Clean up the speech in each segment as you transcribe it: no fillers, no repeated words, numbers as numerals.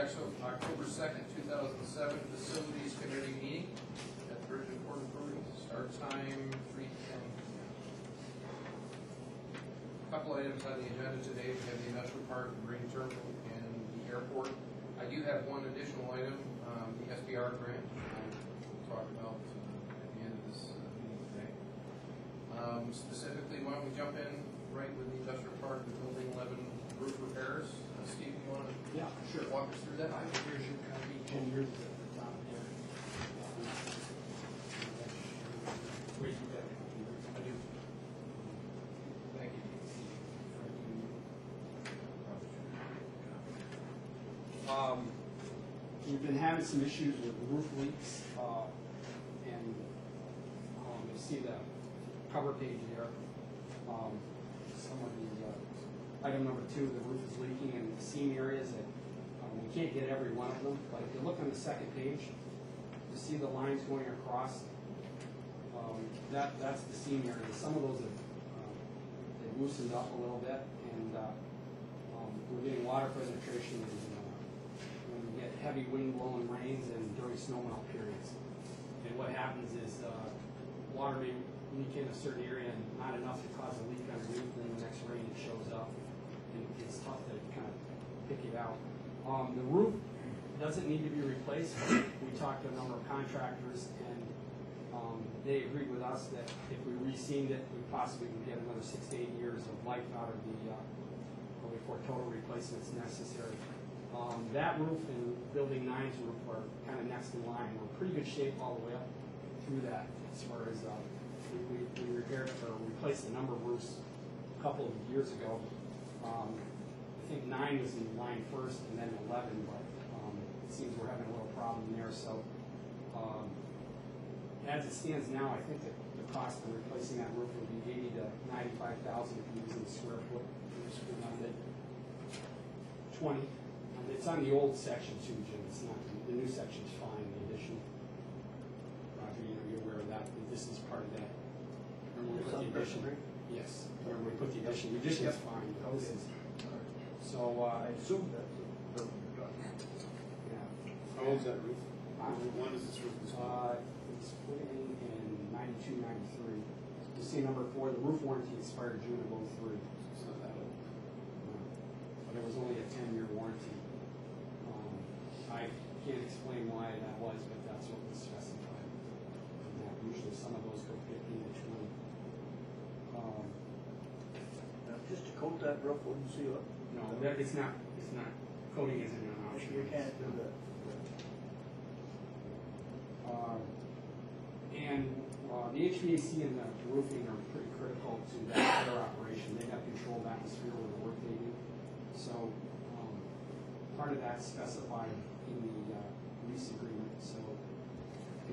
October 2nd, 2007 Facilities Committee meeting at the Bridge and Port Authority. Start time 3:10. A couple items on the agenda today. We have the industrial park, the marine terminal, and the airport. I do have one additional item, the SBR grant. We'll talk about at the end of this meeting today. Specifically, why don't we jump in right with the industrial park, the building 11 roof repairs. Steve, you want to walk us through that? Here's your copy, 10 years at the top there. Wait, you got it. I do. Thank you. We've been having some issues with roof leaks, and you see the cover page there. Some of the item number 2, the roof is leaking in the seam areas that we can't get every one of them. But if you look on the second page, you see the lines going across. That's the seam area. Some of those have they've loosened up a little bit, and we're getting water penetration when we get heavy wind blowing rains and during snow melt periods. And what happens is water may leak in a certain area and not enough to cause a leak underneath, and then the next rain it shows up, and it's tough to kind of pick it out. The roof doesn't need to be replaced. We talked to a number of contractors, and they agreed with us that if we re-seamed it, we possibly could get another 6 to 8 years of life out of the before total replacement's necessary. That roof and Building 9's roof are kind of next in line. We're in pretty good shape all the way up through that as far as we repaired or replaced a number of roofs a couple of years ago. I think 9 was in line first and then 11, but it seems we're having a little problem there. So as it stands now, I think that the cost of replacing that roof would be $80,000 to $95,000 if you're using the square foot. 20. It's on the old section too, Jim. It's not the new section's fine. The addition, you're aware of that. This is part of that. Remember we put the addition? Yes. Remember we put the addition. The addition is fine. But this is so. I assume that's the building you're talking about. Yeah. How old is that roof? When is this roof? It's put in 92, 93. You see number 4. The roof warranty expired June of 03. It's not that old. But it was only a 10-year warranty. I can't explain why that was, but that's what was specified. Usually some of those go 15 to 20. Just to coat that roof wouldn't seal it? No, it's not. Coating isn't an option. You can't do that. The HVAC and the roofing are pretty critical to that air operation. They have controlled atmosphere with the work they do. So part of that's specified in the lease agreement. So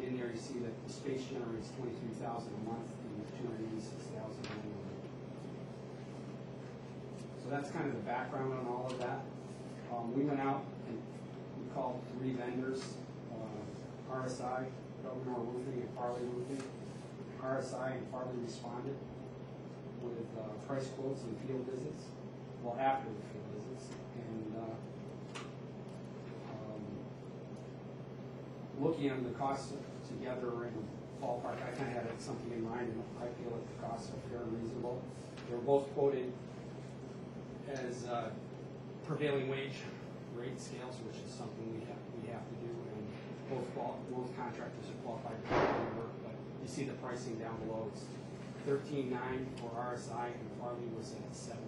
in there you see that the space generates $23,000 a month and $286,000 annually. So that's kind of the background on all of that. We went out and we called 3 vendors, RSI, Governor Roofing, and Farley Roofing. RSI and Farley responded with price quotes and field visits, well, after the field visits. And looking at the costs together in the ballpark, I kind of had something in mind, and I feel that the costs are fair and reasonable. They were both quoted as prevailing wage rate scales, which is something we have to do, and both contractors are qualified to do work. But you see the pricing down below. It's $13,900 for RSI, and Farley was at $17,900.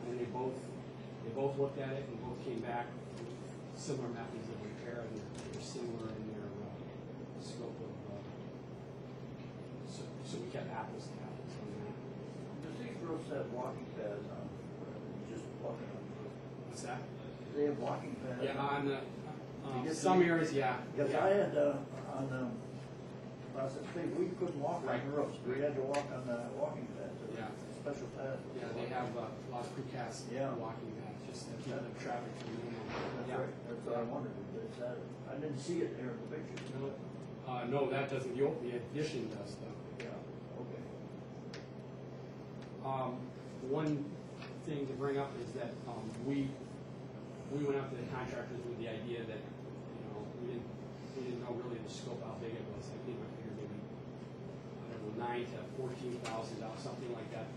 And they both looked at it and both came back with similar methods of repair, and they're similar in their scope of. So we kept apples to apples on that. Does these roofs have walking pads on? Just walking on the roof? What's that? Do they have walking pads? Yeah, on the some areas, yeah. Because Yeah. I had on Process Big, we couldn't walk on the roofs. We had to walk on the walking pads. Yeah. Special pads. Yeah, they have a lot of precast walking paths just to keep the traffic from moving. That's Yeah. right. That's what I wondered. Is that, I didn't see it there in the picture. No, that doesn't. The addition does though. Yeah. Okay. One thing to bring up is that we went out to the contractors with the idea that, we didn't know really the scope, how big it was. I think I figured maybe, I don't know, $9,000 to $14,000, something like that.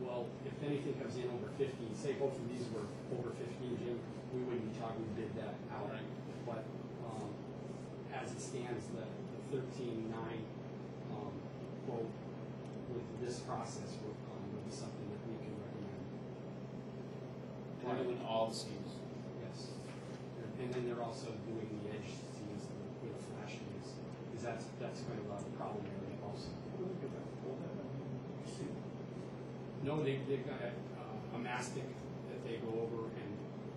Well, if anything comes in over 15, say both of these were over 15, Jim, we wouldn't be talking bid that out. Right. But as it stands, the 13.9 quote with this process would be something that we can recommend. Doing all the seams. Yes. And then they're also doing the edge seams with flashings, because that's kind of a problem area also. No, they've got a mastic that they go over, and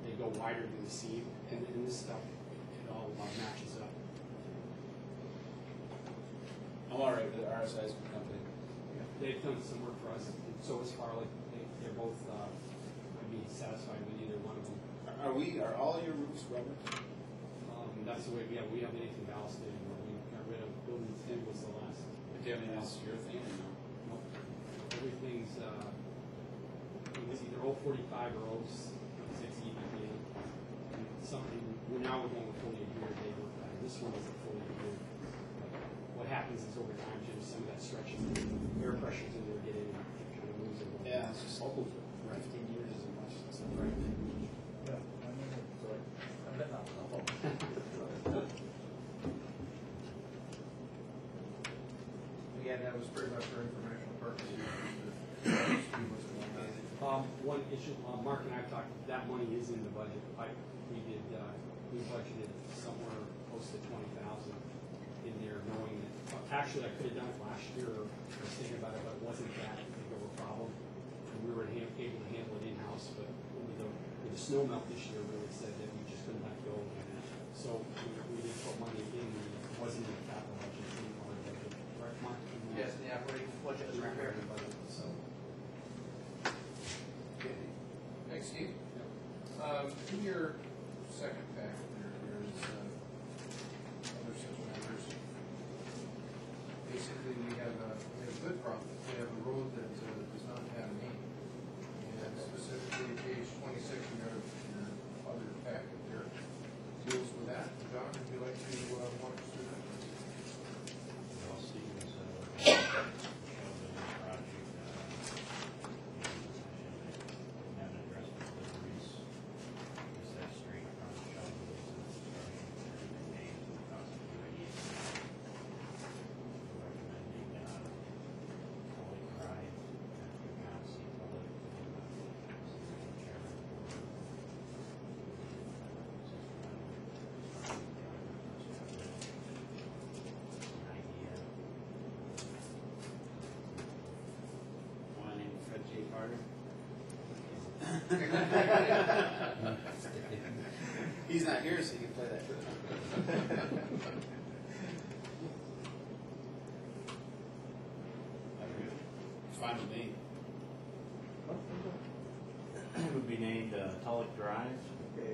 they go wider than the seam, and then this stuff, it all matches up. I'm all right with the RSI's company. They've done some work for us, and so is Farley. They're both, I'd be satisfied with either one of them. Are all your roofs rubber? That's the way, we have anything ballasted anymore. We got rid of building 2 was the last. Do you have anything else your thing or no? Nope. Everything's, it was either 045 or 06 EPA. And something, now we're going with fully adhered. This one isn't fully adhered. What happens is over time, Jim, some of that stretches, air pressures in there get in, and it kind of moves it. Yeah, it's just 15 years isn't much. Right. Yeah, I mean, I bet not. Again, that was pretty much for informational purposes. One issue, Mark and I talked, that money is in the budget. We budgeted somewhere close to 20,000 in there, knowing that, actually I could have done it last year, I was thinking about it, but it wasn't that big of a problem. And we were able to handle it in-house, but with the snow melt this year really said that we just couldn't let go. So we did put money in, it wasn't in the capital budget, it was in our budget. Right, Mark? Yes, in the operating budget is right there. So. Thanks, Steve. In your second pack, there's other such matters. Basically, we have a good problem. We have a road that does not have a name. And specifically, page 26 in your other packet there deals with that. John, would you like to walk us through that? Well, Steve is project. Haven't addressed deliveries. Is that street from shovels and construction and names and the cost of doing it. Recommending Holy Drive after Council Public Chairman One named Fred J. Carter. He's not here, so you can play that. It's fine with me. It would be named Tulloch Drive. Okay.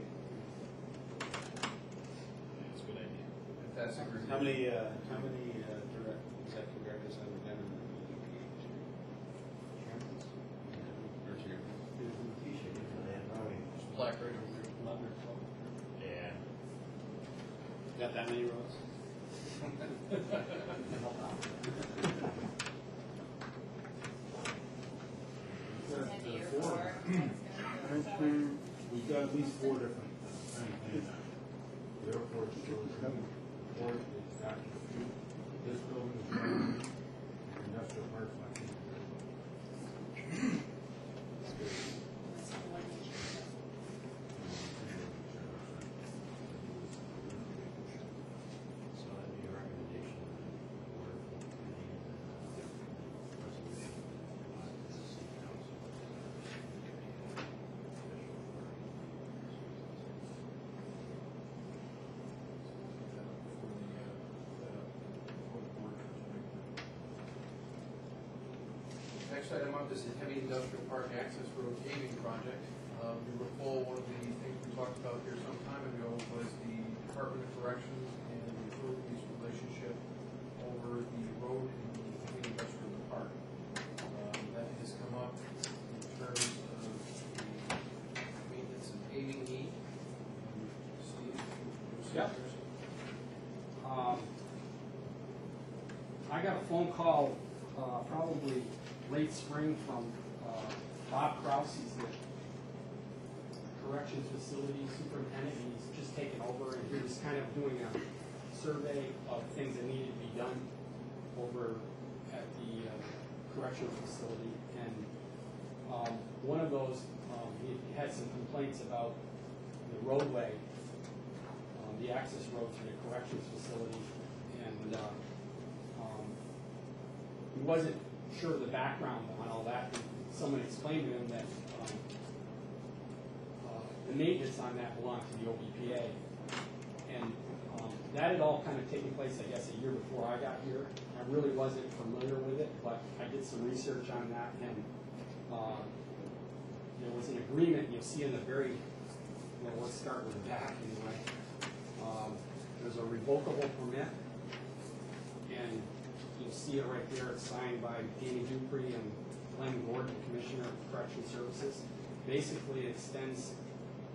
That's a good idea. Fantastic review. How many executive directors have we done in the EPA? Or chairman? Black right over Yeah. Got that many roads? We've got at least 4 different things. The airport facility, the port is active. This building is industrial park. So that'd be a recommendation of the board of the committee and resolution to the city council. Next item up is the heavy industrial park access road paving project. You recall one of the things we talked about here some time ago was the Department of Corrections and the utilities relationship over the road in the heavy industrial park. That has come up in terms of the Yep. I got a phone call probably late spring from Bob Kraus. He's the corrections facility superintendent, and he's just taken over, and he was kind of doing a survey of things that needed to be done over at the corrections facility. And one of those, he had some complaints about the roadway, the access road to the corrections facility, and he wasn't sure of the background on all that. Someone explained to him that the maintenance on that belonged to the OBPA, and that had all kind of taken place, I guess, a year before I got here. I really wasn't familiar with it, but I did some research on that, and there was an agreement. You'll see in the very, well, let's start with the back anyway. There's a revocable permit, and you'll see it right there. It's signed by Danny Dupree and Glenn Gordon, Commissioner of Correctional Services. Basically, it extends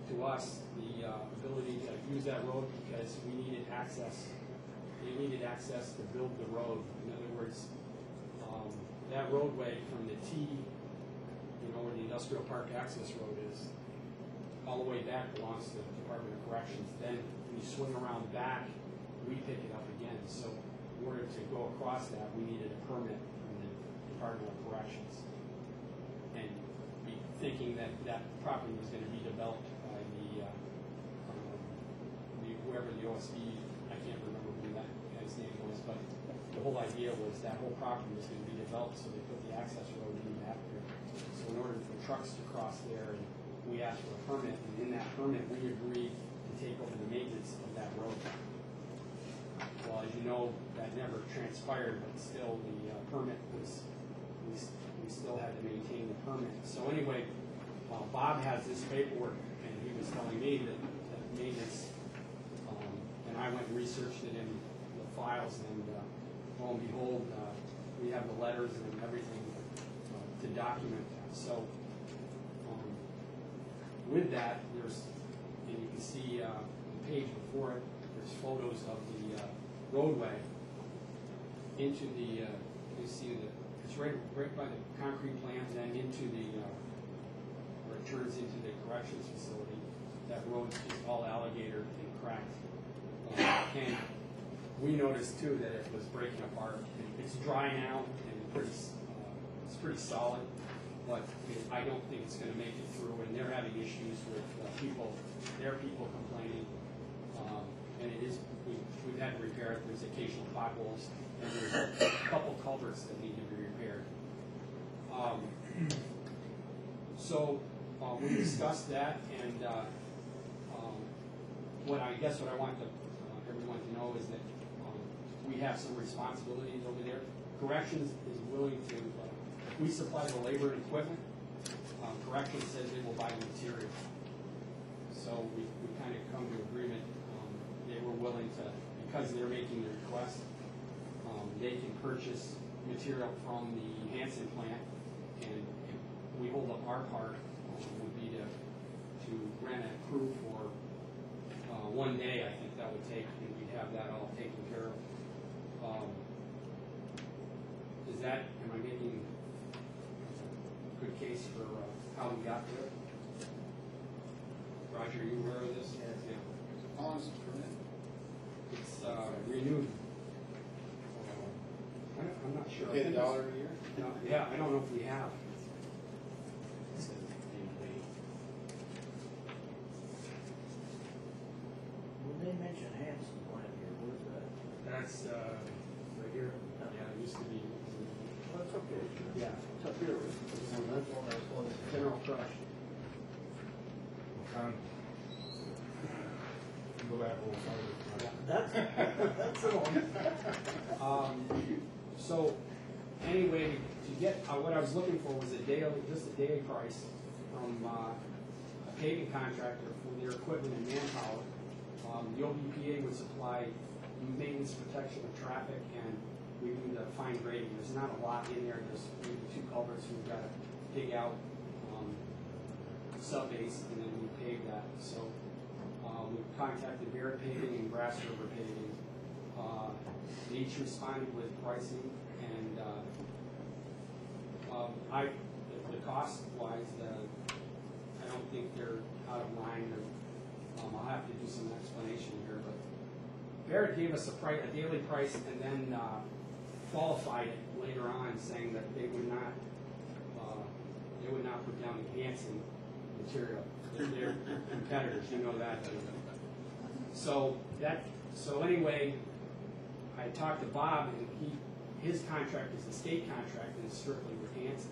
to us the ability to use that road because we needed access. They needed access to build the road. In other words, that roadway from the T, where the Industrial Park access road is, all the way back belongs to the Department of Corrections. Then when you swing around back, we pick it up again. So in order to go across that, we needed a permit from the Department of Corrections. And thinking that that property was going to be developed by whoever the OSB, I can't remember who that guy's name was, but the whole idea was that whole property was going to be developed, so they put the access road in after. So in order for trucks to cross there, and we asked for a permit, and in that permit, we agreed to take over the maintenance of that road. Well, as you know, that never transpired, but still the permit was, we still had to maintain the permit. So anyway, Bob has this paperwork, and he was telling me that maintenance, and I went and researched it in the files, and lo and behold, we have the letters and everything to document that. So with that, there's, and you can see the page before it, there's photos of the roadway into the, you see it's right by the concrete plant, and then into the, where it turns into the corrections facility. That road's just all alligator and cracked. And we noticed too that it was breaking apart. It's dry now and it's pretty solid, but I don't think it's going to make it through. And they're having issues with their people complaining. And it is, we've had to repair it. There's occasional potholes, and there's a couple culverts that need to be repaired. So we discussed that, and what I want everyone to know is that we have some responsibilities over there. Corrections is willing to, if we supply the labor and equipment, Corrections says they will buy the material. So we kind of come to agreement. They were willing to, because they're making the request, they can purchase material from the Hanson plant, and if we hold up our part, would be to rent a crew for 1 day. I think that would take, and we'd have that all taken care of. Am I making a good case for how we got there? Roger, are you aware of this? Yeah. How long is the permit? It's renewed. I'm not sure. Pay $1 a year? No, yeah, I don't know if we have. When they mention Hanson plant here, where's that? That's right here. Yeah, it used to be. Well, that's okay. Yeah. It's up here. That's one that's one. General Crush. Go back a little farther. That's the one. So anyway, to get what I was looking for was just a daily price from a paving contractor for their equipment and manpower. The OBPA would supply maintenance, protection of traffic, and we do the fine grading. There's not a lot in there. There's maybe 2 culverts we've got to dig out, sub-base, and then we pave that. So We contacted Barrett Paving and Grass River Paving. They each responded with pricing, and the cost wise, I don't think they're out of line. I'll have to do some explanation here, but Barrett gave us a daily price, and then qualified it later on, saying that they would not put down enhancing material. They're competitors, you know that. So anyway, I talked to Bob, and his contract is a state contract and it's strictly with Hanson.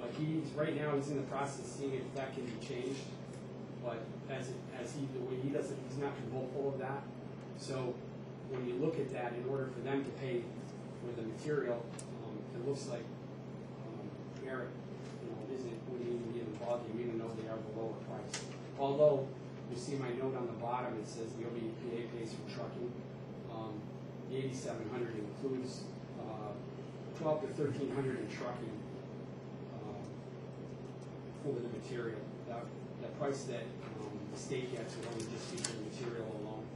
But right now he's in the process of seeing if that can be changed. But the way he does it, he's not too hopeful of that. So when you look at that, in order for them to pay for the material, it looks like Barrett, wouldn't even get involved, even though they are the lower price. Although you see my note on the bottom, it says the OBPA pays for trucking. The 8,700 includes 12 to 1,300 in trucking for the material. The price that the state gets would only just be for the material alone.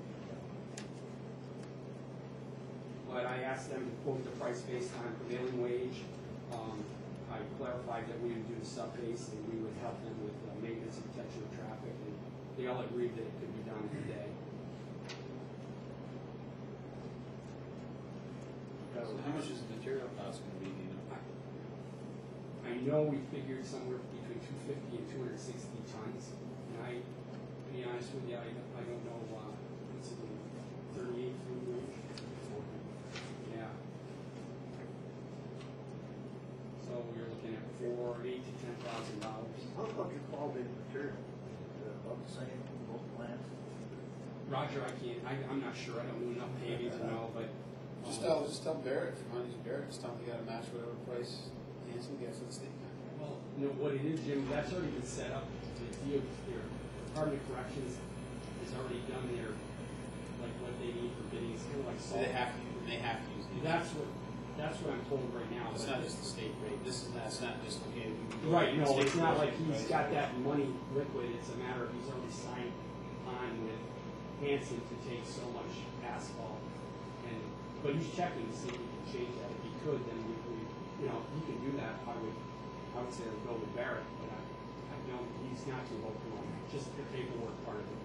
But I asked them to quote the price based on prevailing wage. I clarified that we would do the sub-base and we would help them with maintenance and protection of traffic, and they all agreed that it could be done today. So how much is the material cost going to be? You know? I know we figured somewhere between 250 and 260 tons, and to be honest with you, I don't know, what's it, 38 food range? Yeah. So we're looking at $8,000 to $10,000. How about your quality of material? About the same in both plants? Roger, I'm not sure, I don't know enough paving to know, but. Just tell Barrett, if you want to use Barrett, just tell him you got to match whatever price Hanson gets at the state contract. Well, what it is, Jim, that's already been set up. The Department of Corrections has already done like what they need for bidding. It's kind of like So salt. they have to use the. That's what I'm told right now. It's not just the state rate. That's not just okay. Right, no, it's not like he's got that money liquid. It's a matter of he's already signed on with Hanson to take so much asphalt. But he's checking to see if he can change that. If he could, then he can do that. I would say I'd go with Barrett, but I don't. He's not too hopeful on that. Just the paperwork part of it.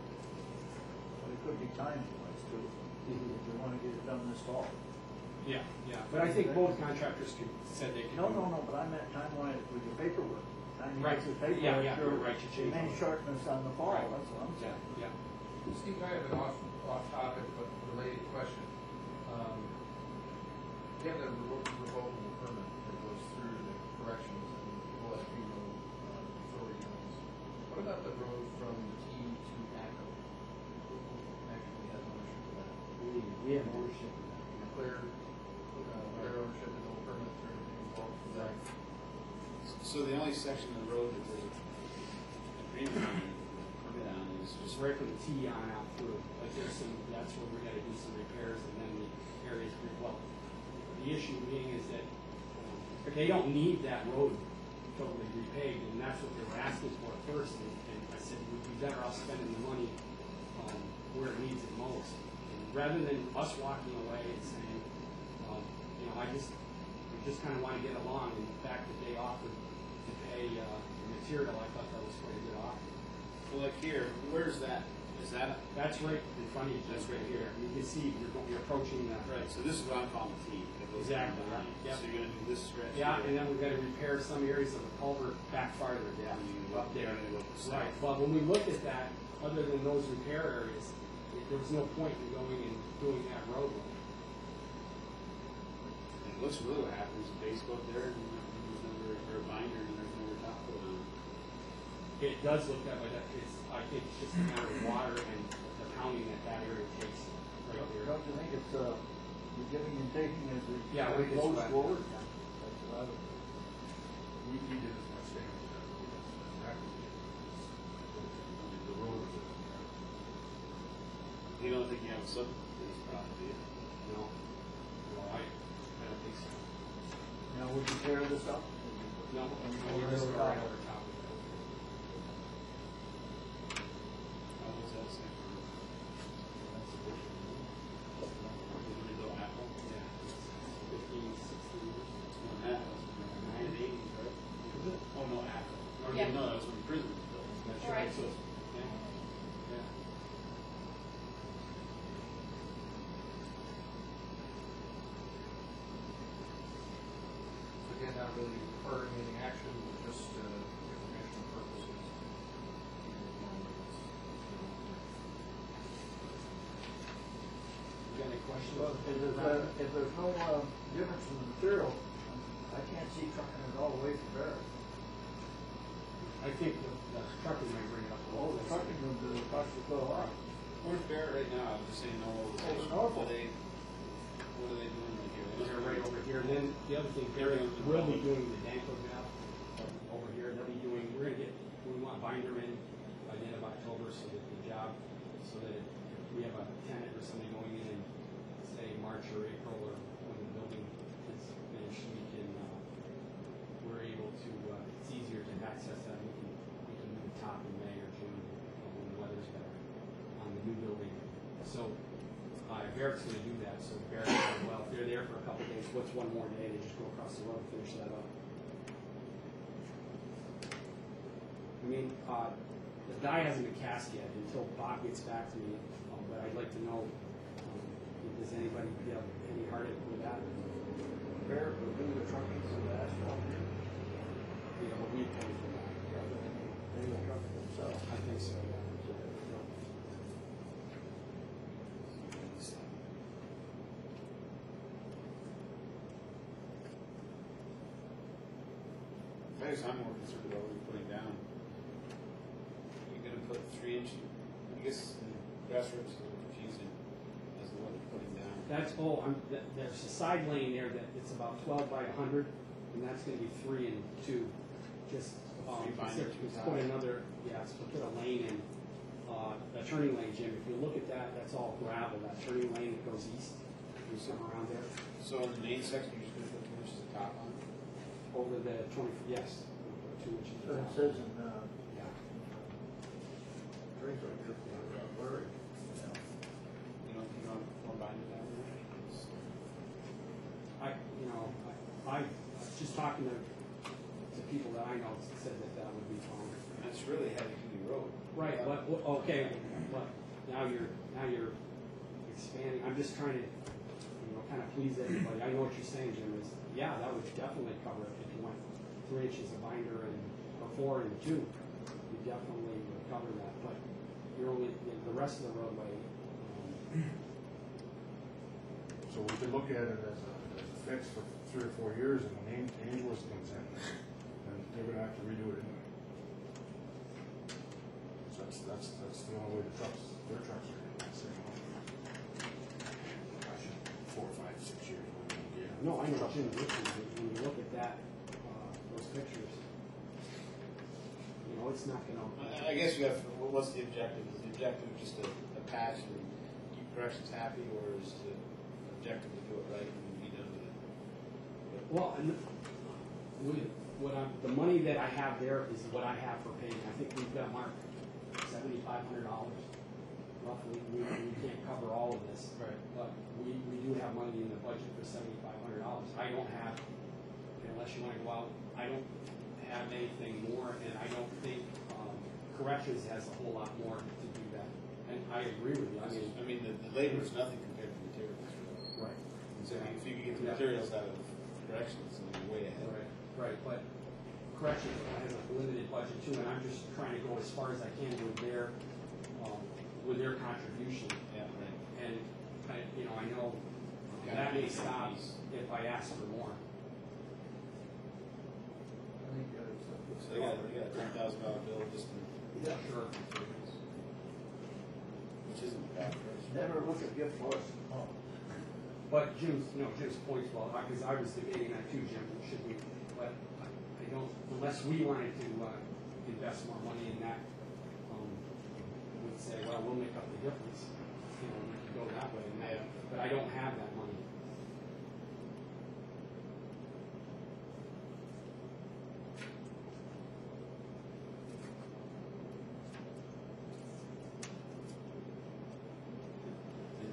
But it could be timing wise too, if we want to get it done this fall. Yeah. But I think both contractors said they could. No, but I meant time wise with your paperwork. Time Right. with paperwork. Yeah, you're right to change. It may shorten us on the fall, Right. that's what I'm saying. Yeah. Steve, I have an off-topic but related question. We have the revocable permit that goes through the corrections and OSP road authority owns. What about the road from the T to ACO? Who actually has ownership of that? We have ownership of that. Clear ownership and no permits or anything involved with that? So the only section of the road that there's agreement on, permit on is Just just right from the T on out through. Like that's where we're gonna do some repairs, and then the areas well. The issue being is that they don't need that road totally repaved, and that's what they were asking for at first. And I said, we'd be better off spending the money where it needs it most. And rather than us walking away and saying, we just kind of want to get along. And the fact that they offered to pay the material, I thought that was quite a good offer. well, like here. Where's that? Is that That's right in front of you. That's right here. You can see you're approaching that. right? So this is what I'm calling the T. That goes Exactly, down the line. yep. So you're going to do this stretch. Yeah, here. and then we've got to repair some areas of the culvert back farther down, up there. Right, but when we looked at that, other than those repair areas, there was no point in going and doing that roadway. It looks really what happens. The base go up there, and there's never or a binder, and there's never top coat on it. It does look that way. I think it's just a matter of water and the pounding that area takes right there. Don't you think it's, you're giving and taking as it Yeah, we can goes sweat. forward? That's what I would. He did his mistake. That's the road was You don't think you have a sub this problem, do you? No, I don't think so. Now, would you tear this up? No, we're just right over top of it. How was that section? Yeah. No, that's when the prison was built. That's All right. right, so Yeah. Yeah. Again, not really requiring any action, but just informational purposes. you got any questions? Well, if there's no, difference in the material, I can't see trucking it all the way to Barrett. I think the truckers might bring it up. Oh, the trucking would do, cost you quite a lot. Where's Barrett right now? I'm just saying no organization. Norfolk. What are they doing right here? They're right over here, and then the other thing, Barry will be doing the Danko job over here, they'll be doing, we want binder in by the end of October, so that the job, so that if we have a tenant or somebody going in, say, March or April, or when the building is finished, we're able to, it's easier to access that, we can move the top in May or June, when the weather's better, on the new building. So, Barrett's gonna do that, so Barrett said, well, if they're there for a couple of days, what's one more day, they just go across the road and finish that up. I mean, the die hasn't been cast yet until Bob gets back to me, but I'd like to know, does anybody have any heartache with that? Barrett would do the trucking to the asphalt. You know, we pay for that. They will truck it themselves. I think so, yeah. I guess I'm more concerned about what you're putting down. You're gonna put 3 inch, I guess, grassroots is a little confusing as to what you're putting down. That's, there's a side lane there that it's about 12 by 100, and that's gonna be 3 and 2. Just, Three binder, two let's top. put another, yeah, let's put a lane in, a turning lane, Jim. If you look at that, that's all gravel, that turning lane that goes east, there's something around there. So in the main section, you're just gonna put 2 inches of top on? Over the 20, yes, 2 inches. So it says in, Yeah. trees are just, blurry. You know, more binder down there? I was just talking to people that I know said that would be fine. That's really heavy duty road. Right, okay, but now you're expanding, I'm just trying to, kind of please everybody. I know what you're saying, Jim, is, yeah, that would definitely cover it if you went 3 inches of binder or 4 and 2. You definitely would cover that, but you're only, the rest of the roadway, So we could look at it as a fix for 3 or 4 years, and when Angeles comes in, then they're gonna have to redo it anyway. So that's the only way their trucks are gonna last. 4, 5, 6 years. no, I know, Jim, when you look at that, those pictures, it's not gonna. I guess you have, what's the objective? Is the objective just a patch and keep corrections happy, or is the objective to do it right and be done with it? Well, and the money that I have there is what I have for paying. I think we've got marked $7,500 roughly. We can't cover all of this, Right. but we do have money in the budget for $7,500. I don't have, unless you want to go out, I don't have anything more, and I don't think corrections has a whole lot more to do that. And I agree with you. I mean, the labor is nothing compared to materials. Right. So if you can get the materials out of corrections, then you're way ahead. Right, but corrections has a limited budget too, and I'm just trying to go as far as I can with their contribution. Yeah, right. And I know that may stop if I ask for more. I think So they got a $10,000 bill just in yeah, Sure. materials, which isn't bad for us. never look at gift lists. Oh. But Jim's point's well, because I was debating that too, Jim, should we, but I don't, unless we wanted to invest more money in that, we'd say, well, we'll make up the difference, we could go that way, but I don't have that money.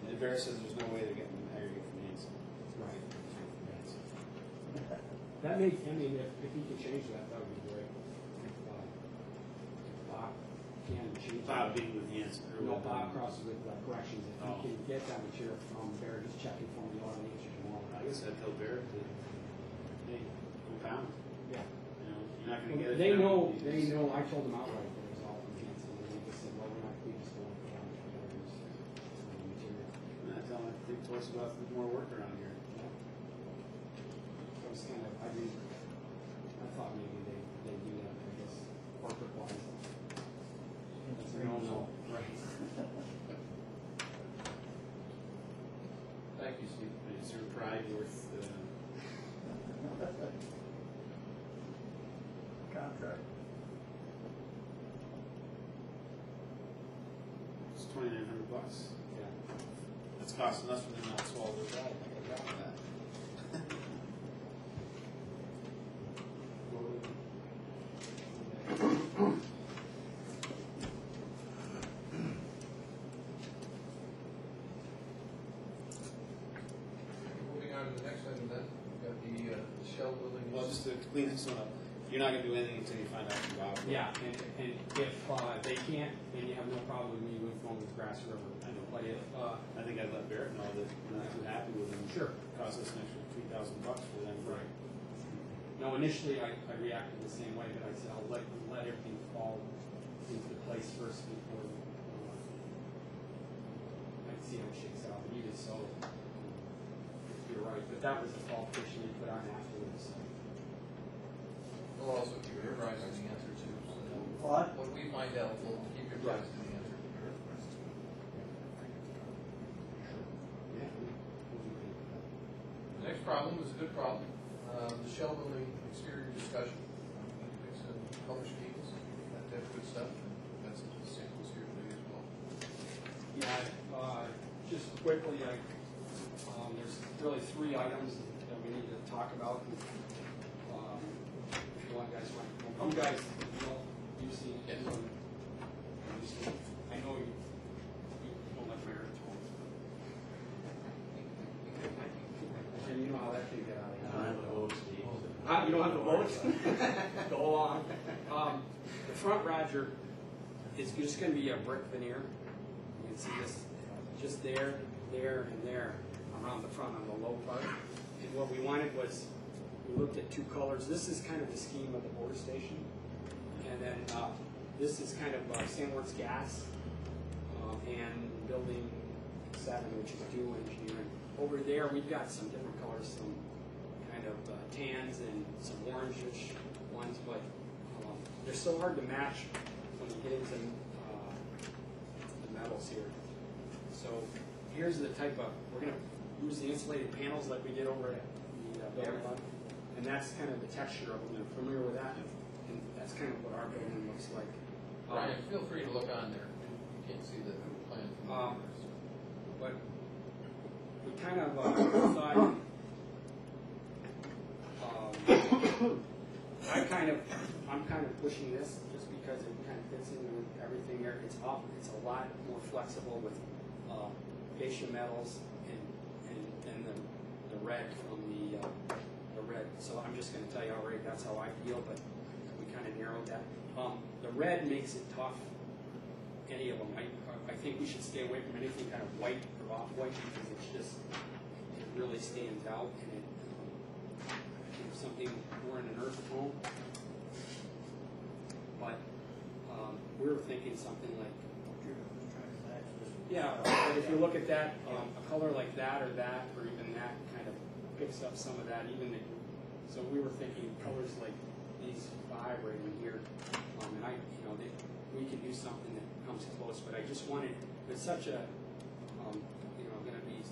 And Bear says there's no way they're getting aggregate financing. Right. That may, if he could change that, that would be great. can change. Bob being with the answer. No, Bob crosses with corrections. If Oh. you can get that material from Barrett, he's checking for me, all the answers you want. I guess I'd tell Barrett that, hey, go pound. Yeah. You know, you're not gonna get it. They down know, with they these. know, I told them outright that it was all from Jansen, and they just said, well, we just don't want to put on material. And I tell them I think twice about there's more work around here. Yeah. So it's kind of, I thought maybe they do that, I guess, corporate wise. It's a no. Right. Thank you, Steve. Is your pride worth, Contract. it's $2,900? Yeah. That's costing us for them not to swallow their pride. I got that. Moving on to the next item then, we've got the Shell building. Well, just to clean this one up, you're not gonna do anything until you find out from Bob. Yeah, and if they can't, then you have no problem with me moving forward with Grass River. But if, I think I'd let Barrett know that we're not too happy with him. Sure. Cost us an extra $3,000 for them. Right. No, initially I reacted the same way, but I said I'll let everything fall into place first before I see how it shakes out. And you did so. You're right, but that was the qualification you put on afterwards. So. We'll also keep you apprised of the answer too. So What? when we find out, we'll keep you apprised of the answer. Yeah. The next problem is a good problem. The Shell building exterior discussion. We need to pick some color schemes, that type of good stuff. Got some samples here today as well. Yeah, just quickly, there's really 3 items that we need to talk about. If you want guys, you guys, you've seen it. Yes. You've seen it. I know you don't like my earth tones. And you know how that can get out of I don't have the votes, Steve. You don't have the votes? Go along. The front Roger is just going to be a brick veneer. You can see this just there, there, and there around the front on the low part. And what we wanted was, we looked at 2 colors. This is kind of the scheme of the border station. And then this is kind of Sandworks gas and building 7, which is dual engineering. Over there, we've got some different colors, some kind of tans and some orangish ones, but they're so hard to match when you get into the metals here. So here's the type of, we're going to use the insulated panels like we did over at the building, and that's kind of the texture of them. You're familiar with that? And that's kind of what our building looks like. Brian, feel free to look on there. You can't see the plan from there. But we kind of thought, I'm kind of pushing this just because it kind of fits in with everything there. It's up, it's a lot more flexible with fascia metals and the red from the red. So I'm just going to tell you already, that's how I feel, but we kind of narrowed that. The red makes it tough, any of them. I think we should stay away from anything kind of white or off-white because it's just, it really stands out and it, something more in an earth tone. But we were thinking something like, yeah, but if you look at that, a color like that or even that kind of picks up some of that. So we were thinking colors like these 5 right in here, and we could do something that comes close. But I just wanted, it's such a, going to be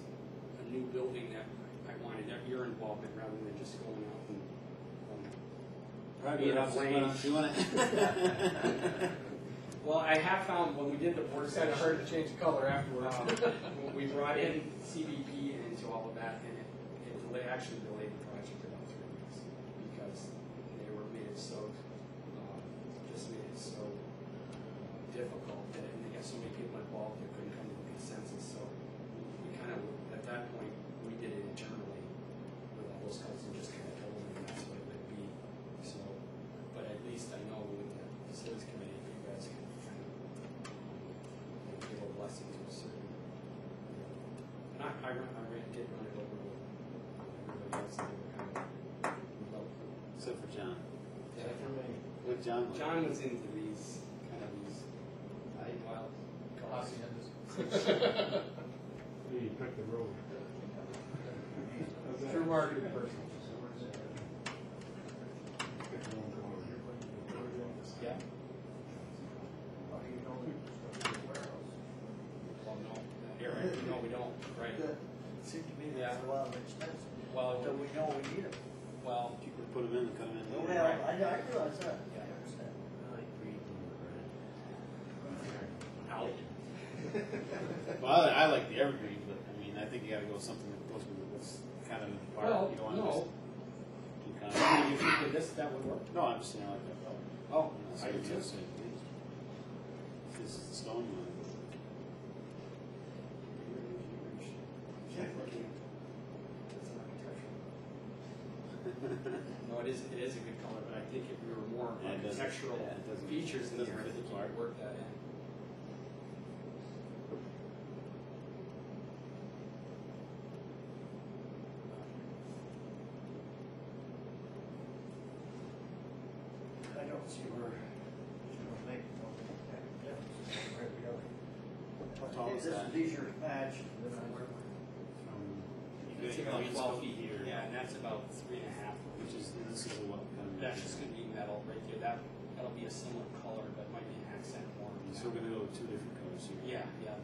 a new building that I wanted your involvement rather than just going out and. You want to? Well, I have found when we did the board It's kind of session, hard to change the color afterwards. we brought in CBP into all of that, and it actually delayed the project about 3 weeks because they made it so difficult that, and they got so many people involved, they couldn't come to a consensus. So we kind of, at that point, we did it internally with all those colors and just kind of told them that's what it would be. So, but at least I know with the facilities committee, you guys can kind of did run it over with everybody else, and they were kind of reluctant. Except for John. Yeah, for me. What John like? John was into these, kind of these, wild cars. Haciendas. He picked the road. True marketing person. Picked the wrong color. Yeah. Well, you know, Well, no, here, right? No, we don't, right? seems to me Yeah. that's a lot of expense. Well, Until we know we need them. well, You could put them in and cut them in. Well, later. I realize that. Yeah. I understand. I like green. out. Well, I like the evergreen, but I mean, I think you gotta go with something that goes with what's kind of part. Well, You don't want no. to just keep kind of. You think that this, that would work? No, I'm just saying I like that color. Oh, That's I do what too. I'm saying. This is stone one. It's an architectural. No, it is a good color, but I think if we were more Yeah, it doesn't- architectural yeah, it doesn't- features in it doesn't there, I fit think the you part. could work that in. I don't see where it's gonna make no difference one way or the other. How tall is that? These are matched, then I work. It's about 12 feet here. Yeah, and that's about 3.5. Which is, and this is a what kind of? That's just gonna be metal right there. That'll be a similar color, but might be an accent more. So we're gonna go with two different colors here. Yeah, yeah.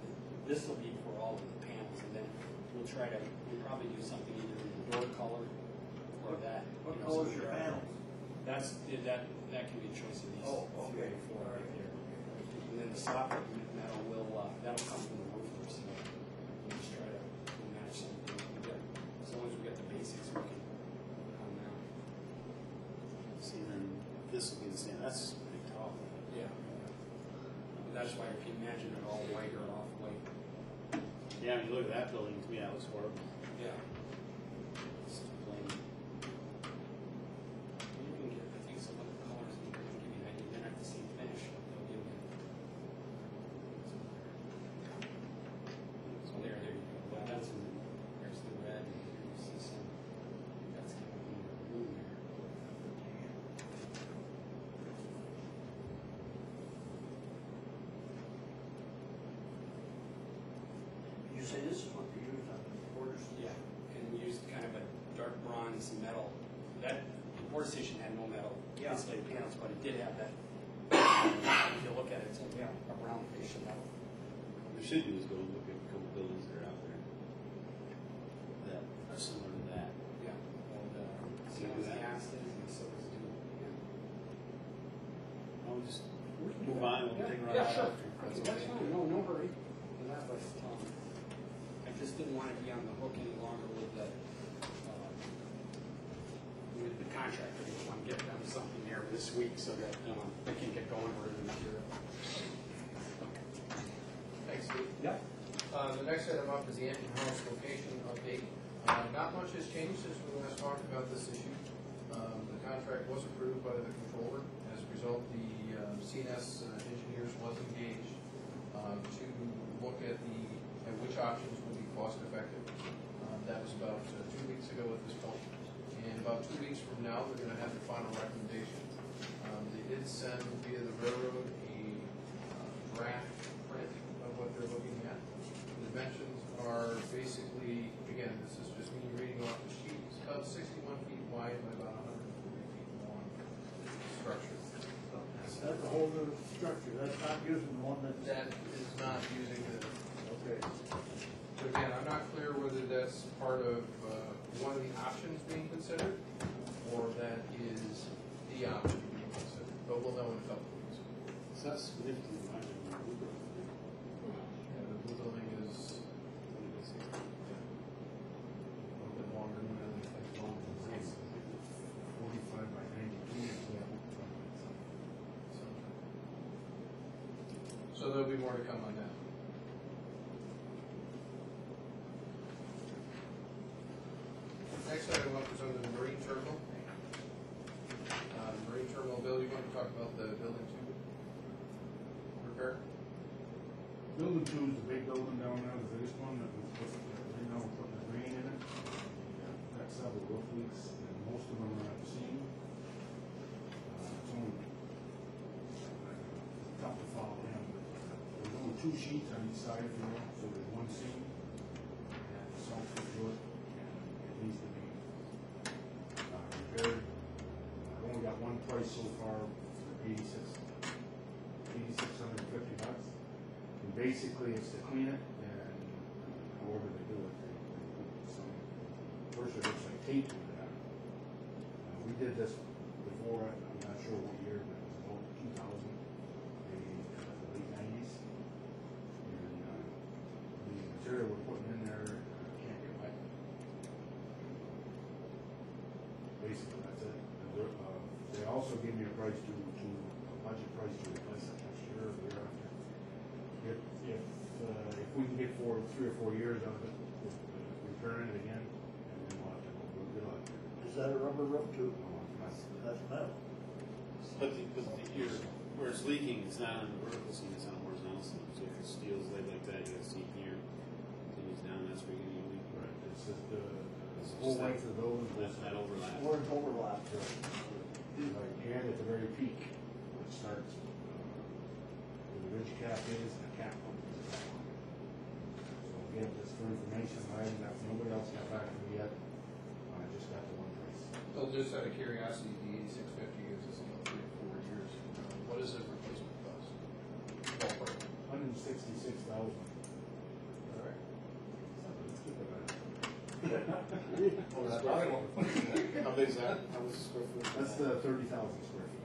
This will be for all of the panels, and then we'll probably do something either in the door color or that. What you know, color's some your dark- panels? That can be a choice of these Oh, three okay. or four right there. And then the socket metal that'll come from the roofer, so we'll just try to match something. As long as we get the basics, we can come down. See, then this will be the same. That's pretty tall. Yeah. And that's why if you imagine it all white or off white. Yeah, I mean, look at that building. To me, that looks horrible. Yeah. It's too plain. You can get, I think some other colors, and you can give you an idea, they're not the same finish, but they'll give you. So there you go. Well, that's, there's the red, and you see some, that's kind of in the blue there. You say this is what they use on the borders? Yeah, and we used kind of a dark bronze metal. That, the board station had no metal Yeah. insulated panels, but it did have that. If you look at it, it's a brown fish metal. What we should do is go and look at a couple buildings that are out there that are similar to that. Yeah. And, So do that. Aston and so does do. I'll just move on. We'll take a run Yeah, out sure. after. That's okay. fine, no hurry. And that was, I just didn't want to be on the hook any longer with the contractor. I just want to get them something there this week so that they can get going with the material. Thanks, Steve. Yep. The next item up is the Anton House location update. Not much has changed since we last talked about this issue. The contract was approved by the controller. As a result, the CNS engineers was engaged to look at which options would be cost effective. That was about 2 weeks ago at this point. And about 2 weeks from now, they're going to have the final recommendation. They did send via the railroad a draft print of what they're looking at. The dimensions are basically, again, this is just me reading off the sheet, it's about 61 feet wide by about 140 feet long structure. That's a whole new structure, that's not using the one that's. That is not using the, Okay. so again, I'm not clear whether that's part of one of the options being considered, or that is the option being considered, but we'll know in a couple of weeks. So that's significantly larger than the blue building. Yeah, the blue building is a little bit longer than that. 45 by 92. So there'll be more to come on that. Next item up is under the marine terminal. Marine terminal bill, you want to talk about the building 2 repair? Building 2 is the big building down there, the biggest one that was, right now, paint in it. Got several roof leaks, and most of them are at the seam. It's only tough to follow him, but there's only 2 sheets on each side, you know, so there's 1 seam, and the salt is short, and it needs to be repaired. I've only got 1 price so far for $8,650. And basically, it's to clean it, and however they do it, they put some, first it looks like tape to that. We did this before, I'm not sure what year, but it was about 2000, maybe the late 90s. And the material we're putting in there can't get wet. Basically, that's it. They also give me a price a budget price to replace it next year or the year after. If we can get 3 or 4 years out of it, repairing it again, and then we'll have to go good luck. Is that a rubber roof too? That's metal. But where it's leaking, it's not on the vertical seam, it's on the horizontal seam. So if it steals like that, you gotta see here, continues down, that's where you're gonna get leak. Right, it's just the whole length of the building. That overlap. Where it overlaps. Like, and at the very peak, where it starts, where the ridge cap is, and the cap pump is. So again, just for information, nobody else got back to me yet. I just got the 1 price. So just out of curiosity, the 8650 is just about 3 or 4 years. What is it replacement cost? Ballpark. $166,000. All right. Well, that's probably what we're putting in. How big is that? How much square foot? That's the 30,000 square feet.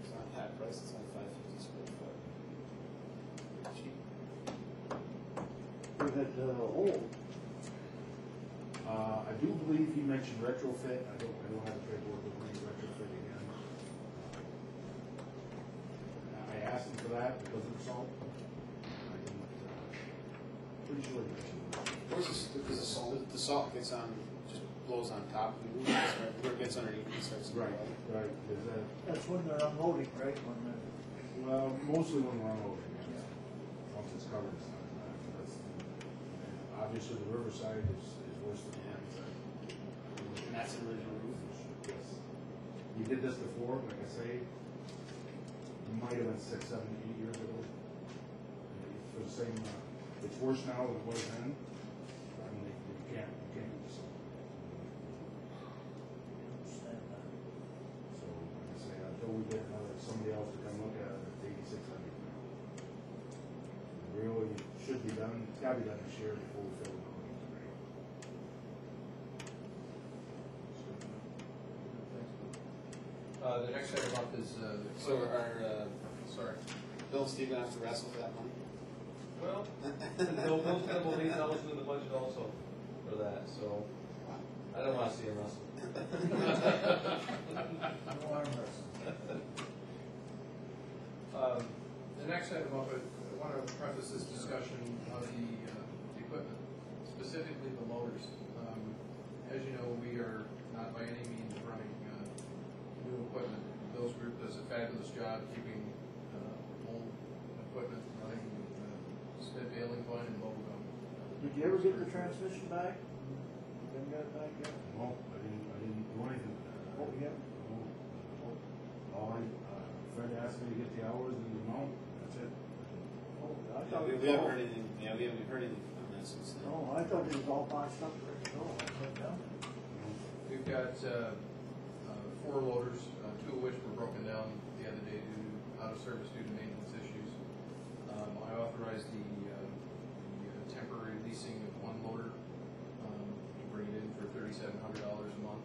It's not that price, it's only 550 square foot. Pretty cheap. We had old. I do believe he mentioned retrofit. I don't have the paperwork with me, retrofit again. I asked him for that because of the salt. I didn't, pretty sure he mentioned that. Where's this, because the salt gets on, just blows on top of the roof, where it gets underneath, it starts to Right, blow. right. There's that. That's when they're unloading, right? When they're. Well, mostly when we're unloading. Yeah. Once it's covered, it's not bad. And obviously, the riverside is worse than the inside. And that's an original roof. Yes. We did this before, like I say, it might have been 6, 7, 8 years ago. For the same, it's worse now than it was then. I mean, you can't do so. Understand that. So, like I say, until we get somebody else to come look at it, it's 8,600 now. Really should be done, it's gotta be done this year before we fill the building tonight. The next item up is, So are, sorry. Bill and Steve gonna have to wrestle for that money? Well, Bill's gonna believe how much in the budget also for that, so I don't wanna see him wrestle. No arm wrestling. The next item up, I want to preface this discussion on the equipment, specifically the loaders. As you know, we are not by any means running new equipment. Bill's group does a fabulous job keeping old equipment running with Smith baling point and bubble gum. Did you ever get the transmission back? Didn't get it back yet? No, I didn't do anything with that. Oh, yeah. Fred asked me to get the hours and the amount, that's it. Oh, I Yeah, thought we it was haven't all. heard anything, yeah, we haven't heard anything on that since then. No, I thought it was all boxed up. No, I went down. We've got 4 loaders, 2 of which were broken down the other day due to out of service due to maintenance issues. I authorized the temporary leasing of 1 loader to bring it in for $3,700 a month.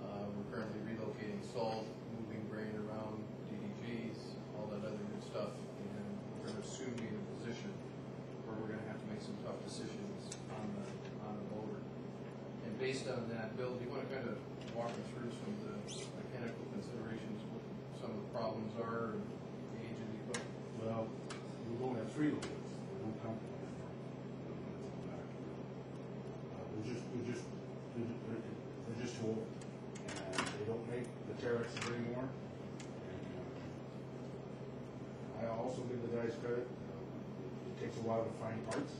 We're currently relocating salt, moving grain around, DDGs, all that other good stuff, and we're going to soon be in a position where we're going to have to make some tough decisions on the loader. And based on that, Bill, do you want to kind of walk me through some of the mechanical considerations, what some of the problems are, and the age of the equipment? Well, we won't have 3 loads, we don't count them anymore. They're just too old, and they don't make the Terexes anymore. And I also give the guys credit, takes a while to find parts.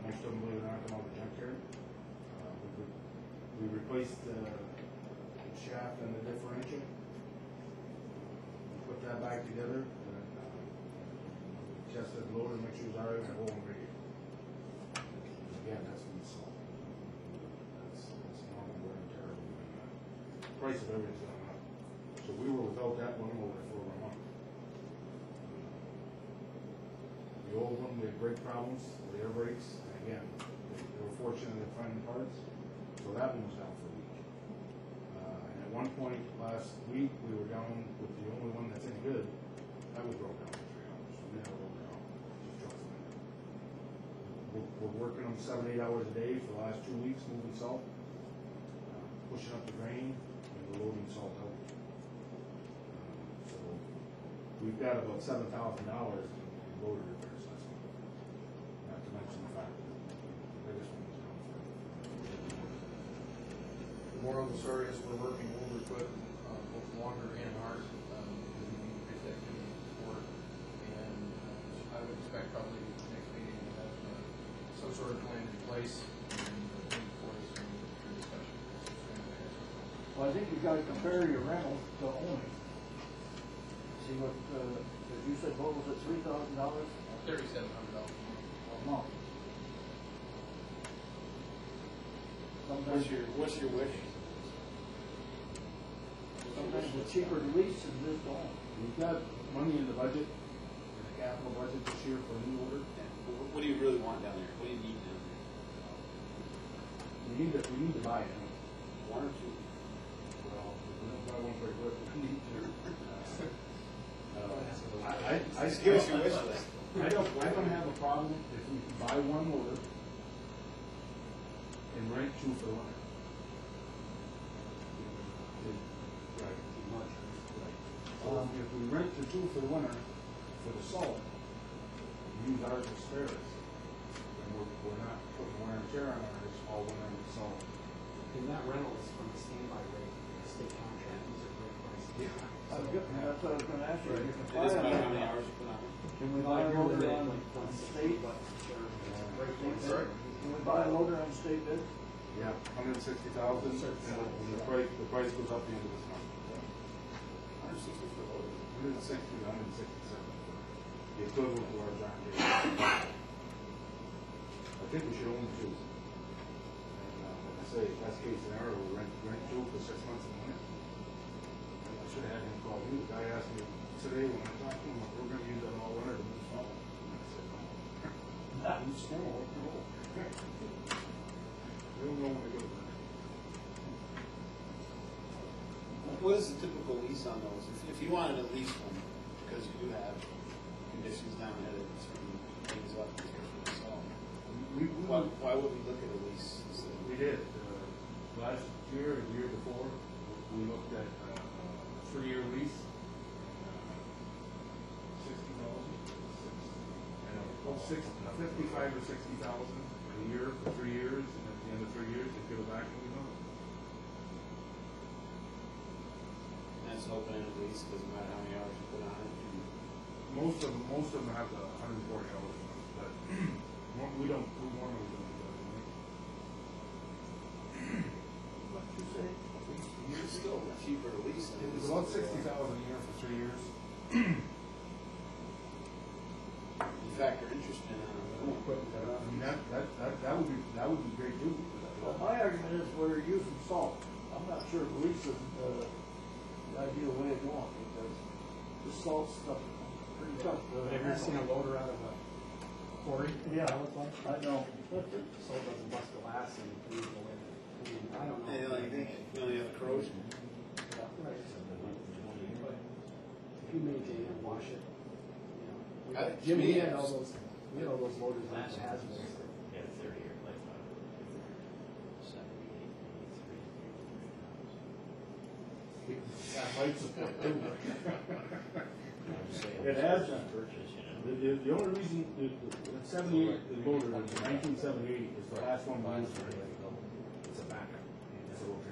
Most of them, believe it or not, come out of the junkyard. We replaced the shaft and the differential. We put that back together, and tested the loader, make sure it's all right, and roll and ready. Again, that's when it's all. That's normal wear and tear. Price of everything's gone up. So we were without that one loader for over a month. The old one, we had brake problems, the air brakes, and again, they were fortunate in finding parts, so that one was down for a week. And at one point last week, we were down with the only one that's any good, that was broke down for 3 hours. We never broke down, just trucks in there. We're working them 7-8 hours a day for the last 2 weeks, moving salt, pushing up the grain, and we're loading salt out. So we've got about $7,000 in loader repairs. Not to mention the fact that the biggest one was down for. The moral of the story is we're working over both longer and hard, because we increased activity support, and I would expect probably next meeting to have some sort of plan in place, and bring forward some discussion. Well, I think you gotta compare your rentals to owning. See what, as you said, what was it, $3,000 $3,700. a month? Sometimes What's your wish? it's cheaper to lease than just to own. We've got money in the budget, in the capital budget this year for a new order. What do you really want down there? What do you need down there? We need to buy it. One or two? Well, if we don't buy one very quick, we need to. Just give us your wish list. I don't have a problem if we can buy one loader and rent 2 for the winter. Right, too much. Right. If we rent the 2 for the winter, for the salt, use ours as spares, and we're not putting wear and tear on ours all winter with salt. And that rental is from a standby rate, a state contract, these are great prices. That's what I was gonna ask you. It You can doesn't buy matter how a- many hours you put on it. Can we buy a loader on state? Sorry? Can we buy a loader on state bid? Yeah, 160,000, and the price goes up the end of this month. 160 for the loader. 160 to 167, the equivalent to our John Deere. I think we should own 2. And, like I say, best case scenario, we rent 2 for 6 months in the winter. I should have had him call me, the guy asked me today when I talked to him, we're gonna use that all winter to move snow. And I said, no. Not in snow, no. We don't know when to go. What is the typical lease on those? If you wanted a lease one, because you do have conditions down there that certain things up, especially the salt, why would we look at a lease? We did. Last year, the year before, we looked at a 3-year lease. 55 or 60,000 a year for 3 years, and at the end of 3 years, they give it back and we know. That's an open-ended lease, doesn't matter how many hours you put on it. Most of them have the 140 hours, but we normally don't do that. What you say? You're still cheaper to lease than It it was is. about 60,000 a year for 3 years. You factor interest in on I mean, that would be great too. Well, my argument is we're using salt. I'm not sure the lease is the ideal way of going, because the salt stuff is pretty tough. Have you ever seen a loader out of a quarry? Yeah, I know. Salt doesn't bust glass and leave the way. I mean, I don't know. you only have corrosion. Yeah, right. But if you maintain and wash it, you know. I think Jim, we to me, had all those loaders that Last has one those. had a 30-year lifetime. 78, 83. That light support too. I'm just saying, It has it's a done. purchase, you know. The only reason, the 78, the loader, the 1978 is the last one we used for it. It's a backup. So if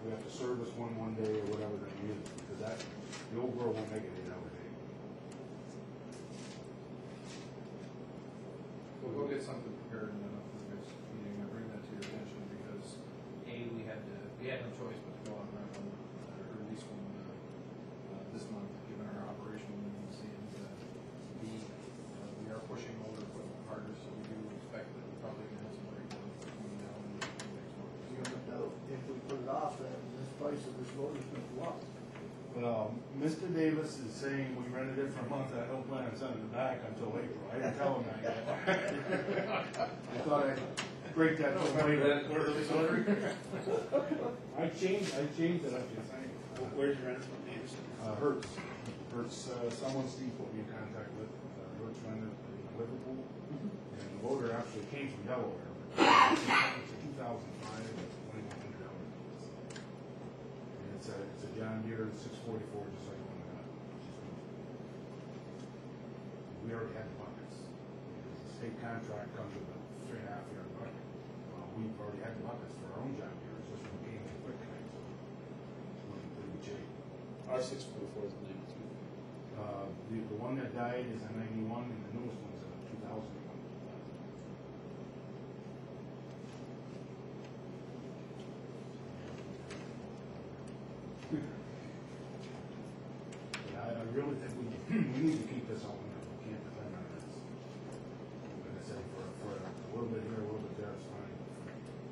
we have to service one day or whatever, then we use it, because the old girl won't make it 8 hours a day. something prepared for the next meeting, I bring that to your attention because, A, we had no choice but to go on rental, or at least one, this month, given our operational needs, and, B, we are pushing older equipment harder, so we do expect that we're probably gonna have some breakdowns between now and next month. You don't know if we put it off, then this price of this loader's gonna go up. Well, Mr. Davis is saying we rented it for a month, I don't plan on sending it back until April, I didn't tell him that yet. I thought I'd break that till later. I changed it up, yes, Where'd you rent it from, Anderson? Hertz, someone Steve put me in contact with, Hertz rented in Liverpool, and the loader actually came from Delaware, but it's a 2005, it's $2,100. And it's a John Deere 644, just like the one I got. We already had the buckets. The state contract comes with a 3.5-year bucket. We've already had the buckets for our own John Deere, it's just when we came in quick, so we're in pretty good shape. Our 644 is a 92. The one that died is a 91, and the newest one's a 2001. Yeah, I really think we need to keep this all in there. We can't depend on this. Like I said, for a little bit here, a little bit there, it's fine.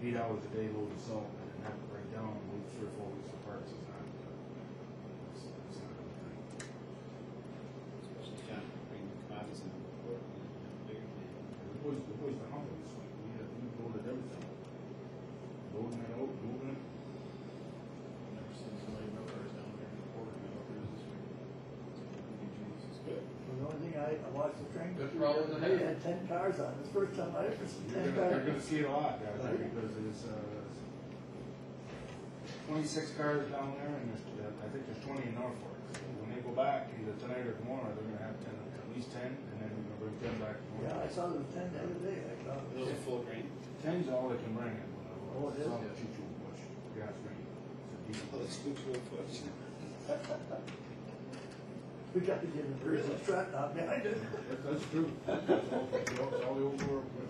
8 hours a day load of salt and then have to break down and wait 3 or 4 weeks for parts is not. It's not a good thing. Especially John, bring the commodities in the port, bigger thing. It was the hump this week. We loaded everything. Loading it out, moving it. Never seen so many motors down there in the port, this week. It's good. The only thing I watched the train. Good problem to They have. had 10 cars on it. It's the first time I ever seen 10 You're cars. gonna see it a lot down there because there's 26 cars down there, and I think there's 20 in Norfolk. So when they go back, either tonight or tomorrow, they're gonna have 10, at least 10, and then we're gonna bring 10 back tomorrow. Yeah, I saw them 10 the other day. I thought, Those are full grain. 10's all they can bring in. Oh, it is? Some choo-choo push, gas ring. It's a decent. Oh, that's good to a push. we got to get the bridge and strap out behind it. That's true. That's all the old world push.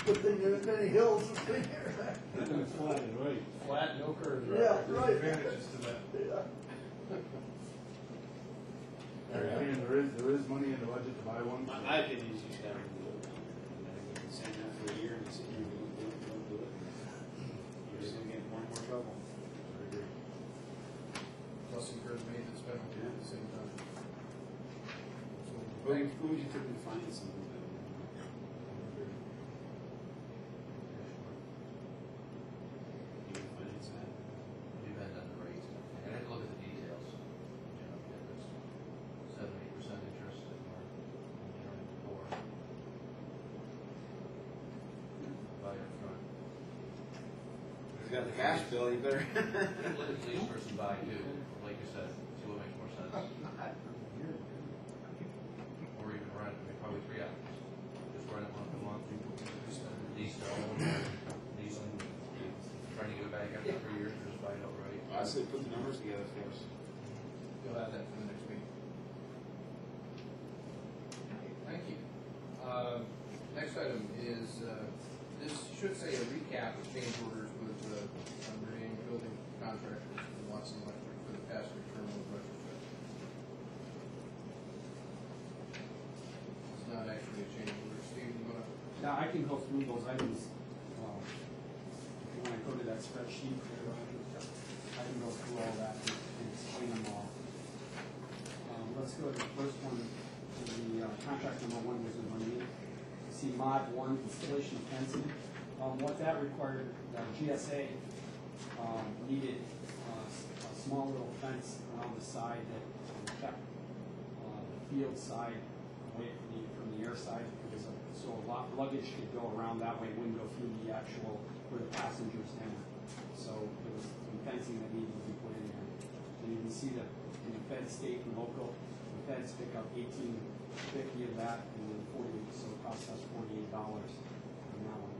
Good thing there's many hills between here. It's flat, right? Flat, no curves, right? Yeah, There's right. advantages to that. Yeah. And there is money in the budget to buy one. My opinion is you should have a little bit. I've been saying that for a year, and you sit here and don't do it. You're just gonna get in more and more trouble. I agree. Plus incurs maintenance penalty at the same time. So, Who would you typically finance something with? You can finance that. Depends on the rate. And I have to look at the details. You know, if it's 7-8% interest or, or buy up front. If you got the cash bill, you better. Look at the lease versus buy too, like you said, see what makes more sense. Or even rent, I mean, probably 3 options. Just rent it month to month, lease to own, lease and trying to get it back after 3 years, or just buy it outright. I say put the numbers together for us. you'll have that for the next meeting. Thank you. Next item is, this should say a recap of change orders with remaining building contractors for Watson Electric for the passenger terminal retrofit. It's not actually a change order. Steve, you wanna? Yeah, I can go through those items. If you wanna go to that spreadsheet, I can go through all that and explain them all. Let's go to the first one, the contract number 1 was in Marine. You see mod 1, installation of fencing. What that required, GSA needed a small little fence around the side that kept the field side away from the air side, because so a lot luggage could go around that way, wouldn't go through the actual where the passengers enter. So there was some fencing that needed to be put in there. And you can see that in the Fed state and local, the Feds pick up $18.50 of that, and then 40, so it costs us $48 on that one.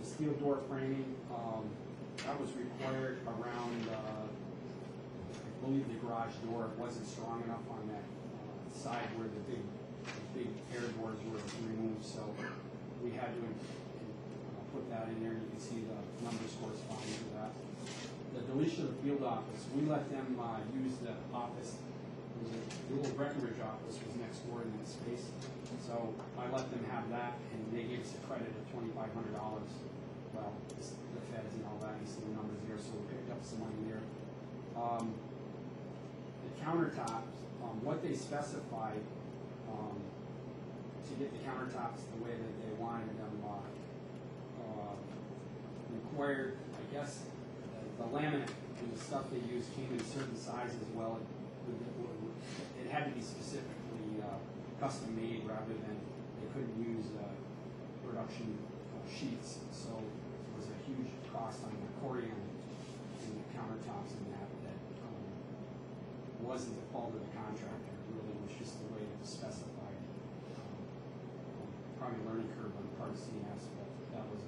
The steel door framing, that was required around, I believe the garage door. It wasn't strong enough on that side where the big big air doors were removed, so we had to put that in there. You can see the numbers corresponding to that. The deletion of the field office, we let them use the office. The little Breckenridge office was next door in that space, so I let them have that, and they gave us a credit of $2,500. Well, the feds and all that, you see the numbers there, so we picked up some money there. The countertops, what they specified to get the countertops the way that they wanted them required, I guess, the laminate and the stuff they used came in certain sizes. Well, it had to be specifically custom made rather than they couldn't use production sheets. So it was a huge cost on the accordion and the countertops and that wasn't the fault of the contractor. It really was just the way it was specified. Probably a learning curve on the part of CNS, but that was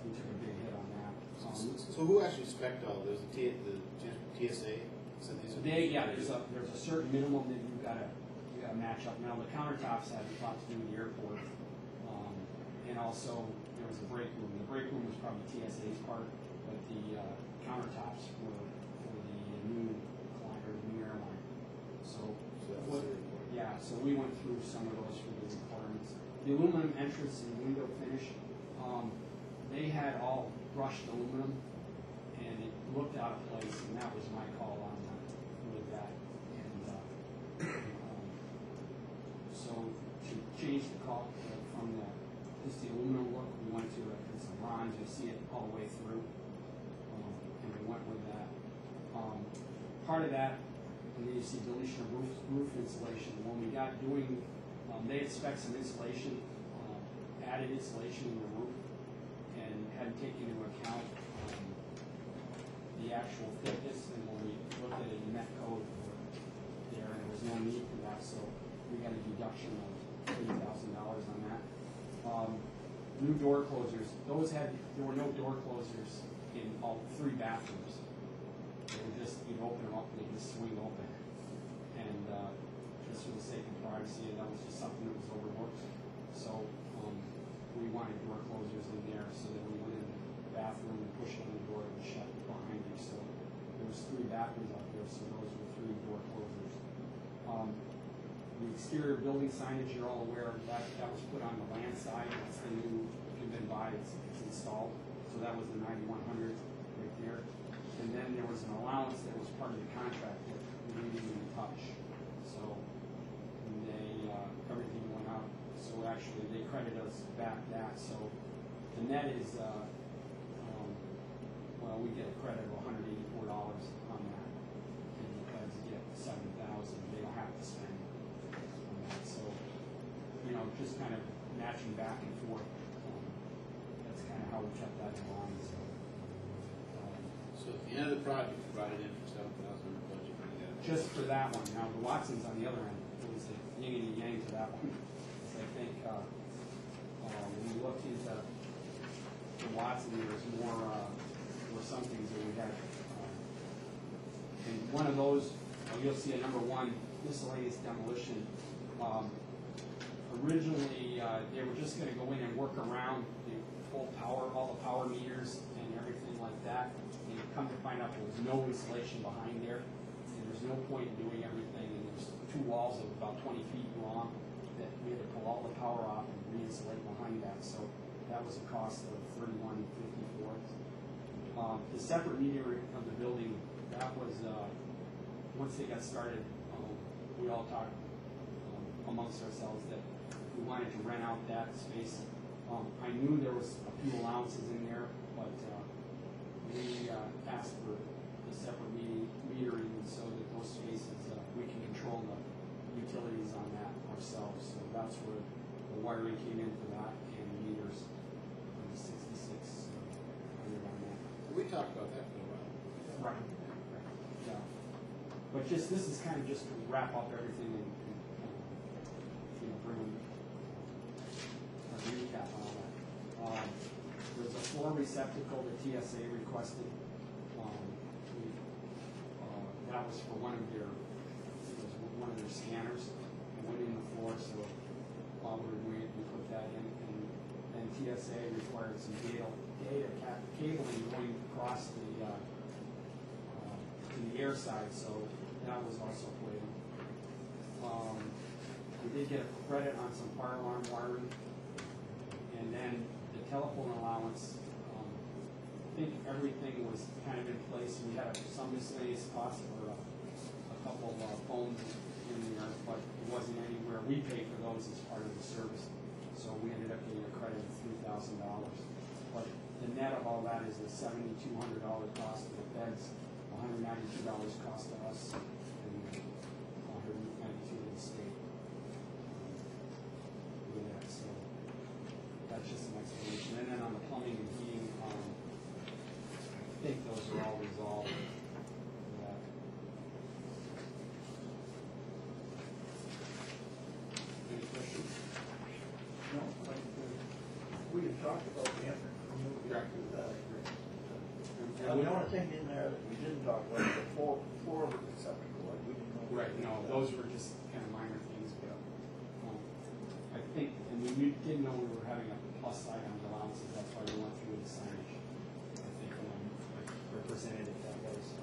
we took a big hit on that. So who actually spec'd all those? The TSA? There's a certain minimum that you gotta match up. Now the countertops had a lot to do with the airport, and also there was a break room. The break room was probably TSA's part, but the countertops were for the new client or the new airline. So we went through some of those for the requirements. The aluminum entrance and window finish, they had all brushed aluminum, and it looked out of place, and that was my call on with that. And so to change the call from just the aluminum look, we went to some bronze. You see it all the way through, and we went with that. Part of that, and then you see deletion of roof insulation. When we got doing, they expect some insulation, added insulation in the roof, and hadn't taken into account the actual thickness. And when we looked at it, met code there, and there was no need for that, so we got a deduction of $30,000 on that. New door closers. There were no door closers in all 3 bathrooms. They were just, you'd open them up and they just swing open. And just for the sake of privacy, that was just something that was overlooked. So we wanted door closers in there so that when you went in the bathroom and pushed on the door, it would shut behind you. So there was 3 bathrooms out there, so those were 3 door closers. The exterior building signage, you're all aware of that. That was put on the land side. That's the new, if you've been by, it's installed. So that was the 9100 right there. And then there was an allowance that was part of the contract that we didn't even touch. So everything went out. So actually, they credited us back that. So the net is, we get a credit of $184 on that. And because you get $7,000, they don't have to spend on that. So, just kind of matching back and forth. That's kind of how we kept that in line. So at the end of the project, you brought it in for $7,000 budget. Just for that one. Now, the Watson's on the other end. It was a yin and yang to that one. I think when we looked into the Watson, there was were some things that we had. And one of those, you'll see at number 1, miscellaneous demolition. Originally, they were just going to go in and work around the full power, all the power meters and everything like that. And come to find out there was no insulation behind there, and there's no point in doing everything. And there's 2 walls of about 20 feet long that we had to pull all the power off and re-insulate behind that. So that was a cost of $31.54. The separate metering of the building, that was once they got started, we all talked amongst ourselves that we wanted to rent out that space. I knew there was a few allowances in there, but we asked for the separate metering so that those spaces, we can control the utilities on that ourselves. So that's where the wiring came in for that, and the meters, 66 on that. We talked about that for a while. Right. Yeah. But this is kind of just to wrap up everything and bring a recap on all that. There's a floor receptacle that TSA requested. That was for one of their scanners. It went in the before, so while we were doing it, we put that in, and TSA required some cabling going across to the air side, so that was also put in. We did get a credit on some fire alarm wiring, and then the telephone allowance, I think everything was kind of in place. We had some miscellaneous costs for a couple of phones in there, but it wasn't anywhere. We paid for those as part of the service, so we ended up getting a credit of $3,000. But the net of all that is a $7,200 cost to the feds, $192 cost to us, and $192 to the state. With that, so that's just an explanation. And then on the plumbing and heating, I think those are all resolved. Yeah. Any questions? No, like, we had talked about the effort from you. The only thing in there that we didn't talk about was the floor receptacle, like we didn't know. Right, no, those were just kind of minor things, but I think, and we didn't know we were having a plus side on the allowances, that's why we went through the signage. I think represented it that way, so.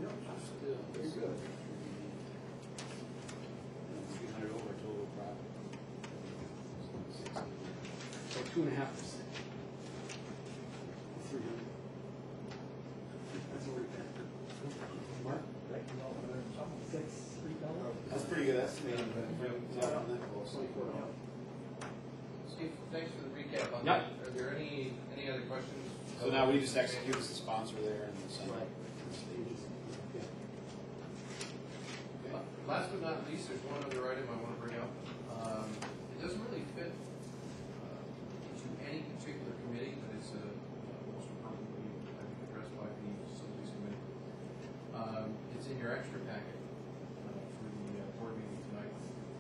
Yep, Pretty good. 300 over total profit. So 2.5%. 300. That's what we're at. Mark? Thank you all for that. $6, $3? That's pretty good estimate. Not on that close. Steve, thanks for the recap on Yeah. that. Are there any other questions? So now we just execute as the sponsor there and send it. Last but not least, there's one other item I want to bring up. It doesn't really fit to any particular committee, but it's most appropriately, I think, addressed by the facilities committee. It's in your extra packet for the board meeting tonight,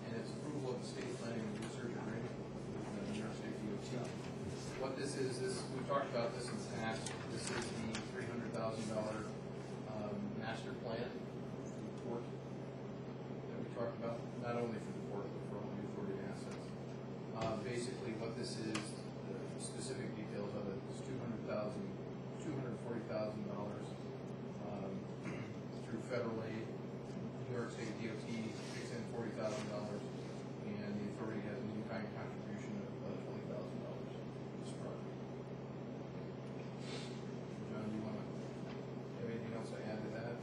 and it's approval of the state planning and research agreement with the New York State DOT. What this is, we've talked about this in the past. This is the $300,000 master plan report that we talked about, not only for the port, but for all the authority assets. Basically, what this is, the specific details of it, is $240,000 through federal aid. New York State DOT kicks in $40,000, and the authority has an in-kind contribution of $20,000 to this project. John, do you want to have anything else to add to that?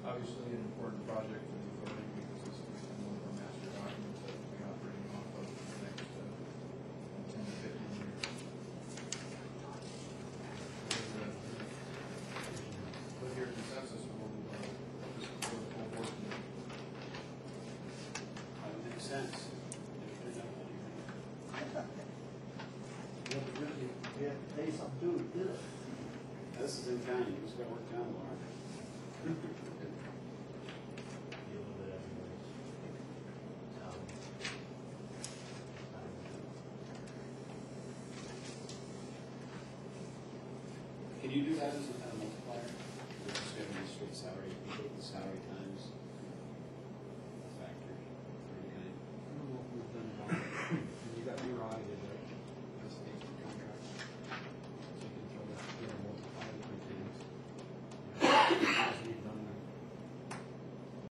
Obviously, an important project for the authority because this is one of our master documents that we'll be operating off of for the next 10 to 15 years. With your consensus, we'll put this before the full board meeting. That would make sense. We have to pay some too, to do it. This is in county, you just got to work down, Laura. Can you do that as a multiplier? Or just give me a straight salary, you take the salary times